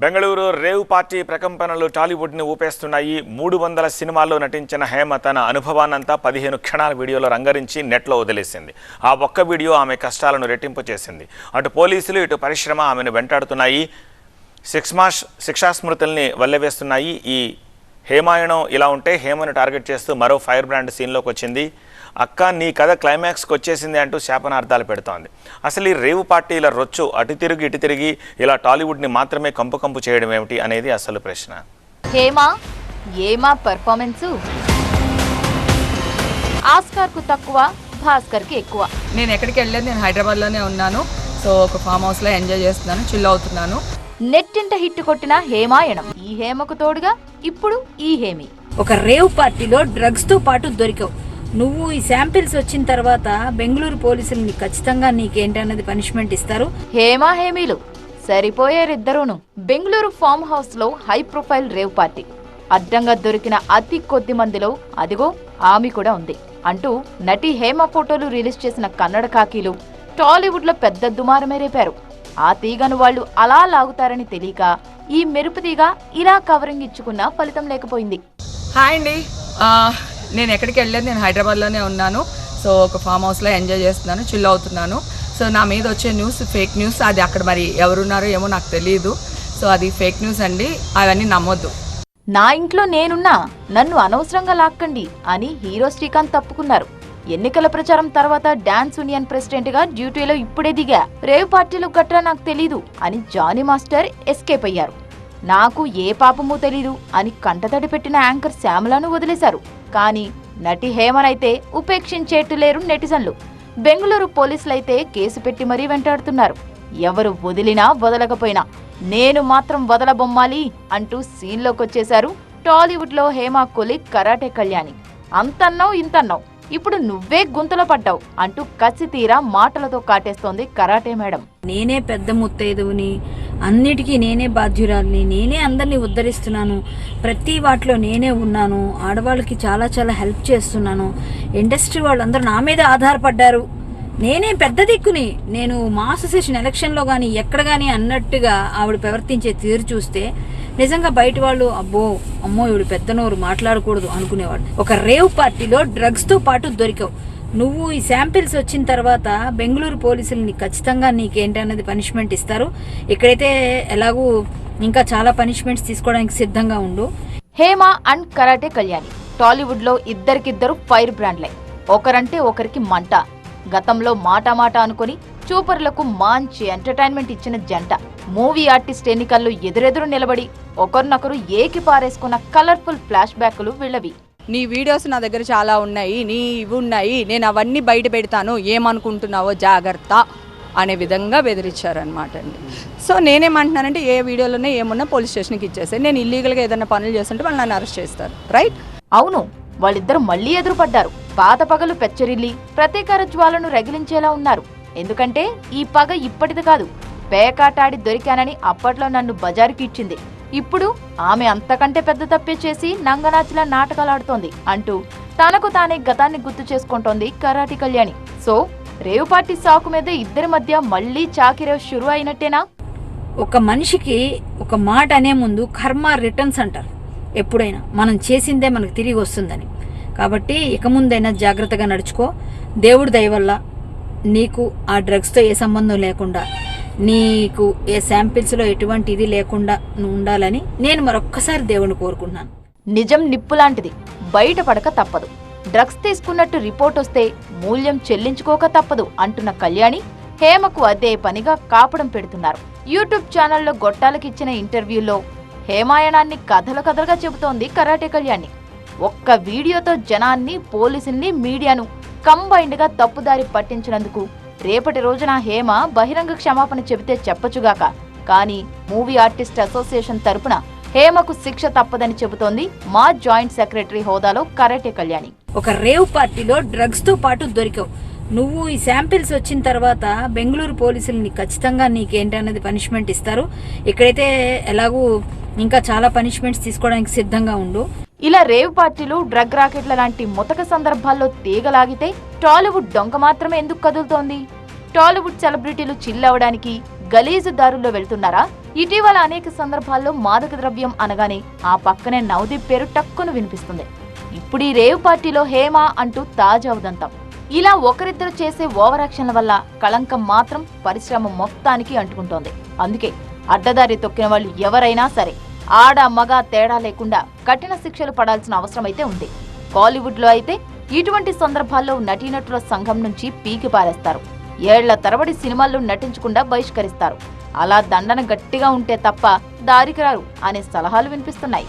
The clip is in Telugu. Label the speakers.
Speaker 1: బెంగళూరు రేవ్ పార్టీ ప్రకంపనలు టాలీవుడ్ని ఊపేస్తున్నాయి. 300 సినిమాల్లో నటించిన హేమ తన అనుభవాన్నంతా 15 క్షణాల వీడియోలో రంగరించి నెట్లో వదిలేసింది. ఆ ఒక్క వీడియో ఆమె కష్టాలను రెట్టింపు చేసింది. అటు పోలీసులు ఇటు పరిశ్రమ ఆమెను వెంటాడుతున్నాయి. శిక్షాస్మృతుల్ని వల్లెవేస్తున్నాయి. ఈ హేమాయణం ఇలా ఉంటే హేమను టార్గెట్ చేస్తూ మరో ఫైర్ బ్రాండ్ సీన్లోకి వచ్చింది. అక్క నీ కథ క్లైమాక్స్కి వచ్చేసింది అంటూ శాపనార్థాలు పెడుతోంది. అసలు ఈ రేవు పార్టీల రొచ్చు అటు తిరిగి ఇటు తిరిగి ఇలా టాలీవుడ్ని మాత్రమే కంపు చేయడం ఏమిటి అనేది అసలు ప్రశ్న.
Speaker 2: హేమా పర్ఫార్మెన్స్ ఆస్కార్కు తక్కువ, భాస్కర్కి ఎక్కువ.
Speaker 3: నేను ఎక్కడికి వెళ్ళలేదు, నేను హైదరాబాద్లోనే ఉన్నాను. సో ఒక ఫామ్ హౌస్లో ఎంజాయ్ చేస్తున్నాను, చిల్ అవుతున్నాను.
Speaker 2: నెట్టింట హిట్ కొట్టిన హేమాయణం. ఈ హేమకు తోడుగా ఇప్పుడు ఈ హేమి.
Speaker 4: ఒక రేవ్ పార్టీలో డ్రగ్స్ తో పాటు దొరికావు. నువ్వు ఈ శాంపిల్స్ వచ్చిన తర్వాత బెంగళూరు పోలీసులు ఖచ్చితంగా నీకేంటన్నది పనిష్మెంట్ ఇస్తారు.
Speaker 2: హేమీలు సరిపోయారిద్దరూను. బెంగళూరు ఫామ్ హౌస్ లో హై ప్రొఫైల్ రేవ్ పార్టీ. అడ్డంగా దొరికిన అతి కొద్ది మందిలో అదిగో ఆమె కూడా ఉంది అంటూ నటి హేమ ఫోటోలు రిలీజ్ చేసిన కన్నడ కాకీలు టాలీవుడ్ లో పెద్ద దుమారమే రేపారు. ఆ తీగను వాళ్ళు అలా లాగుతారని తెలియక ఈ మెరుపు తీగ ఇలా కవరింగ్ ఇచ్చుకున్నా ఫలితం లేకపోయింది.
Speaker 3: హాయ్ అండి, నేను ఎక్కడికి వెళ్ళలేదు, నేను హైదరాబాద్లోనే ఉన్నాను. సో ఒక ఫామ్ హౌస్లో ఎంజాయ్ చేస్తున్నాను, చిల్ అవుతున్నాను. సో నా మీద వచ్చే న్యూస్ ఫేక్ న్యూస్. అది అక్కడ మరి ఎవరున్నారో ఏమో నాకు తెలియదు. సో అది ఫేక్ న్యూస్ అండి, అవన్నీ నమ్మొద్దు.
Speaker 2: నా ఇంట్లో నేనున్నా, నన్ను అనవసరంగా లాక్కండి అని హీరో శ్రీకాంత్ తప్పుకున్నారు. ఎన్నికల ప్రచారం తర్వాత డాన్స్ యూనియన్ ప్రెసిడెంట్ గా డ్యూటీలో ఇప్పుడే దిగా. రేవ్ పార్టీలు గట్రా నాకు తెలీదు అని జానీ మాస్టర్ ఎస్కేప్ అయ్యారు. నాకు ఏ పాపమూ తెలీదు అని కంటతడి పెట్టిన యాంకర్ శ్యామలను వదిలేశారు. కానీ నటి హేమనైతే ఉపేక్షించేట్టు లేరు నెటిజన్లు. బెంగళూరు పోలీసులైతే కేసు పెట్టి మరీ వెంటాడుతున్నారు. ఎవరు వదిలినా వదలకపోయినా నేను మాత్రం వదలబొమ్మాలి అంటూ సీన్లోకొచ్చేశారు టాలీవుడ్ లో హేమ కొలిగ్ కరాటే కళ్యాణి. అంతన్నావు ఇంతన్నావు, ఇప్పుడు నువ్వే గుంతలో పడ్డావు అంటూ కసి తీరా మాటలతో కాటేస్తోంది కరాటే మేడం.
Speaker 4: నేనే పెద్ద ముత్తైదువుని, అన్నిటికీ నేనే బాధ్యురాలిని, నేనే అందరినీ ఉద్ధరిస్తున్నాను, ప్రతి వాటిలో నేనే ఉన్నాను, ఆడవాళ్ళకి చాలా చాలా హెల్ప్ చేస్తున్నాను, ఇండస్ట్రీ వాళ్ళందరూ నా మీద ఆధారపడ్డారు, నేనే పెద్ద దిక్కుని, నేను మా అసోసియేషన్ ఎలక్షన్లో కానీ ఎక్కడ కానీ అన్నట్టుగా ఆవిడ ప్రవర్తించే తీరు చూస్తే నిజంగా బయట వాళ్ళు అమ్మో ఇవిడ పెద్ద నోరు మాట్లాడకూడదు అనుకునేవాడు. ఒక రేవ్ పార్టీలో డ్రగ్స్ తో పాటు దొరికావు. నువ్వు ఈ శాంపిల్స్ వచ్చిన తర్వాత బెంగళూరు పోలీసులు ఖచ్చితంగా నీకేంటన్నది పనిష్మెంట్ ఇస్తారు. ఇక్కడైతే ఎలాగూ ఇంకా చాలా పనిష్మెంట్స్ తీసుకోవడానికి సిద్ధంగా ఉండు.
Speaker 2: హేమ అండ్ కరాటే కళ్యాణి టాలీవుడ్ లో ఇద్దరికిద్దరు ఫైర్ బ్రాండ్లే. ఒకరంటే ఒకరికి మంట. గతంలో మాట అనుకుని చూపర్లకు మంచి ఎంటర్టైన్మెంట్ ఇచ్చిన జంట. మూవీ ఆర్టిస్ట్ ఎన్నికల్లో ఎదురెదురు నిలబడి ఒకరినొకరు ఏకి పారేసుకున్న కలర్ఫుల్ ఫ్లాష్ బ్యాక్లు వీళ్ళవి.
Speaker 3: నీ వీడియోస్ నా దగ్గర చాలా ఉన్నాయి, నీ ఇవి ఉన్నాయి, నేను అవన్నీ బయట పెడతాను, ఏమనుకుంటున్నావో జాగ్రత్త అనే విధంగా బెదిరించారనమాట అండి. సో నేనేమంటున్నానంటే ఏ వీడియోలోనే ఏమున్నా పోలీస్ స్టేషన్కి ఇచ్చేస్తే, నేను ఇల్లీగల్గా ఏదైనా పనులు చేస్తుంటే వాళ్ళు నన్ను అరెస్ట్ చేస్తారు, రైట్?
Speaker 2: అవును, వాళ్ళిద్దరు మళ్లీ ఎదురుపడ్డారు. పాత పగలు పెచ్చరిల్లి ప్రతీకార జ్వాలను రగిలించేలా ఉన్నారు. ఎందుకంటే ఈ పగ ఇప్పటిది కాదు. పేకాటాడి దొరికానని అప్పట్లో నన్ను బజారుకి ఇచ్చింది, ఇప్పుడు ఆమె అంతకంటే పెద్ద తప్పే చేసి నంగనాచిలా నాటకాలాడుతోంది అంటూ తనకు తానే గతాన్ని గుర్తు చేసుకుంటోంది కరాటే కళ్యాణి. సో రేవు పార్టీ సాకు మీద ఇద్దరి మధ్య మళ్లీ చాకిరేవ్ షురు అయినట్టేనా?
Speaker 4: ఒక మనిషికి ఒక మాట అనే ముందు కర్మ రిటర్న్స్ అంటారు. ఎప్పుడైనా మనం చేసిందే మనకు తిరిగి వస్తుందని. కాబట్టి ఇక ముందైనా జాగ్రత్తగా నడుచుకో. దేవుడి దయ వల్ల నీకు ఆ డ్రగ్స్తో ఏ సంబంధం లేకుండా, నీకు ఏ శాంపిల్స్లో ఎటువంటి ఇది లేకుండా నువ్వు ఉండాలని నేను మరొక్కసారి దేవుని కోరుకున్నాను.
Speaker 2: నిజం నిప్పులాంటిది, బయటపడక తప్పదు. డ్రగ్స్ తీసుకున్నట్టు రిపోర్ట్ వస్తే మూల్యం చెల్లించుకోక తప్పదు అంటున్న కళ్యాణి హేమకు అదే పనిగా కాపడం పెడుతున్నారు. యూట్యూబ్ ఛానల్లో గొట్టాలకిచ్చిన ఇంటర్వ్యూలో హేమాయణాన్ని కథలుగా చెబుతోంది కరాటే కళ్యాణి. ఒక్క వీడియోతో జనాన్ని, పోలీసుల్ని, మీడియాను కంబైండ్ గా తప్పుదారి పట్టించినందుకు రేపటి రోజున హేమ బహిరంగ క్షమాపణ చెబితే చెప్పచుగాక, కానీ మూవీ ఆర్టిస్ట్ అసోసియేషన్ తరపున హేమకు శిక్ష తప్పదని చెబుతోంది మా జాయింట్ సెక్రటరీ హోదాలో కరాటే కళ్యాణి.
Speaker 4: ఒక రేవ్ పార్టీలో డ్రగ్స్ తో పాటు దొరికావు. నువ్వు ఈ శాంపిల్స్ వచ్చిన తర్వాత బెంగళూరు పోలీసులు ఖచ్చితంగా నీకేంటన్నది పనిష్మెంట్ ఇస్తారు. ఇక్కడైతే ఎలాగూ ఇంకా చాలా పనిష్మెంట్స్ తీసుకోవడానికి సిద్ధంగా ఉండు.
Speaker 2: ఇలా రేవ్ పార్టీలు, డ్రగ్ రాకెట్ల లాంటి ముతక సందర్భాల్లో తీగలాగితే టాలీవుడ్ డొంక మాత్రమే ఎందుకు కదులుతోంది? టాలీవుడ్ సెలబ్రిటీలు చిల్ అవడానికి గలీజు దారుల్లో వెళ్తున్నారా? ఇటీవల అనేక సందర్భాల్లో మాదక ద్రవ్యం అనగానే ఆ పక్కనే నవదీప్ పేరు టక్కును వినిపిస్తుంది. ఇప్పుడు ఈ రేవ్ పార్టీలో హేమ అంటూ తాజా ఉదంతం. ఇలా ఒకరిద్దరు చేసే ఓవర్ యాక్షన్ల వల్ల కళంకం మాత్రం పరిశ్రమ మొత్తానికి అంటుకుంటోంది. అందుకే అడ్డదారి తొక్కిన వాళ్ళు ఎవరైనా సరే ఆడ మగ తేడా లేకుండా కఠిన శిక్షలు పడాల్సిన అవసరమైతే ఉంది. కాలీవుడ్ లో అయితే ఇటువంటి సందర్భాల్లో నటీనటుల సంఘం నుంచి పీకి పారేస్తారు. ఏళ్ల తరబడి సినిమాల్లో నటించకుండా బహిష్కరిస్తారు. అలా దండన గట్టిగా ఉంటే తప్ప దారికి రారు అనే సలహాలు వినిపిస్తున్నాయి.